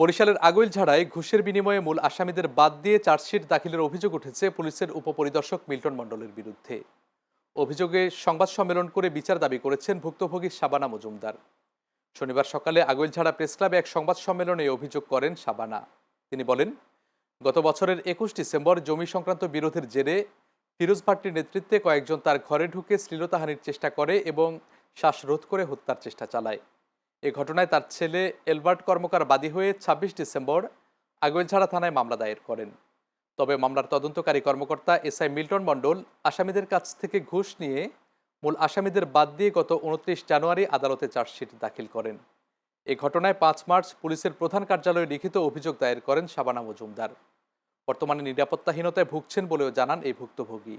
বরিশালের আগৈলঝাড়ায় ঘুষের বিনিময়ে মূল আসামিদের বাদ দিয়ে চার্জশিট দাখিলের অভিযোগ উঠেছে পুলিশের উপপরিদর্শক মিল্টন মণ্ডলের বিরুদ্ধে। অভিযোগে সংবাদ সম্মেলন করে বিচার দাবি করেছেন ভুক্তভোগী শাবানা মজুমদার। শনিবার সকালে আগৈলঝাড়া প্রেস ক্লাবে এক সংবাদ সম্মেলনে এই অভিযোগ করেন শাবানা। তিনি বলেন, গত বছরের ২১ ডিসেম্বর জমি সংক্রান্ত বিরোধের জেরে ফিরোজ ভাট্টির নেতৃত্বে কয়েকজন তার ঘরে ঢুকে শ্লীলতাহানির চেষ্টা করে এবং শ্বাসরোধ করে হত্যার চেষ্টা চালায়। এ ঘটনায় তার ছেলে এলবার্ট কর্মকার বাদী হয়ে ২৬ ডিসেম্বর আগৈলঝাড়া থানায় মামলা দায়ের করেন। তবে মামলার তদন্তকারী কর্মকর্তা এসআই মিল্টন মণ্ডল আসামিদের কাছ থেকে ঘুষ নিয়ে মূল আসামিদের বাদ দিয়ে গত ২৯ জানুয়ারি আদালতে চার্জশিট দাখিল করেন। এ ঘটনায় ৫ মার্চ পুলিশের প্রধান কার্যালয়ে লিখিত অভিযোগ দায়ের করেন শাবানা মজুমদার। বর্তমানে নিরাপত্তাহীনতায় ভুগছেন বলেও জানান এই ভুক্তভোগী।